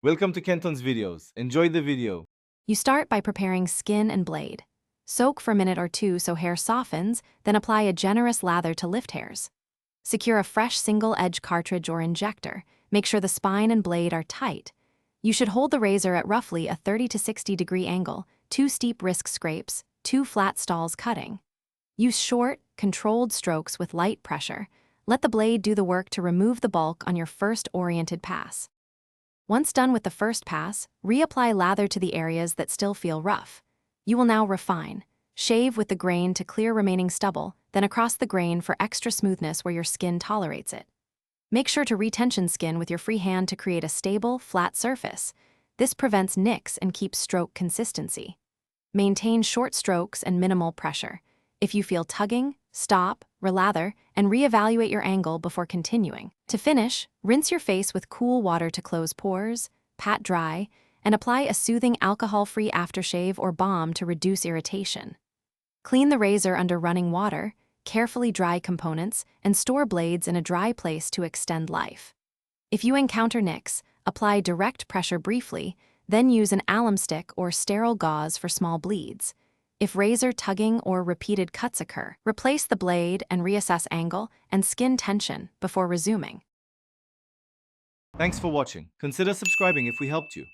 Welcome to Kenton's videos. Enjoy the video. You start by preparing skin and blade. Soak for a minute or two so hair softens, then apply a generous lather to lift hairs. Secure a fresh single-edge cartridge or injector. Make sure the spine and blade are tight. You should hold the razor at roughly a 30 to 60 degree angle, 2 steep wrist scrapes, 2 flat stalls cutting. Use short, controlled strokes with light pressure. Let the blade do the work to remove the bulk on your first oriented pass. Once done with the first pass, reapply lather to the areas that still feel rough. You will now refine. Shave with the grain to clear remaining stubble, then across the grain for extra smoothness where your skin tolerates it. Make sure to retension skin with your free hand to create a stable, flat surface. This prevents nicks and keeps stroke consistency. Maintain short strokes and minimal pressure. If you feel tugging, stop, relather, and reevaluate your angle before continuing. To finish, rinse your face with cool water to close pores, pat dry, and apply a soothing alcohol-free aftershave or balm to reduce irritation. Clean the razor under running water, carefully dry components, and store blades in a dry place to extend life. If you encounter nicks, apply direct pressure briefly, then use an alum stick or sterile gauze for small bleeds. If razor tugging or repeated cuts occur, replace the blade and reassess angle and skin tension before resuming. Thanks for watching. Consider subscribing if we helped you.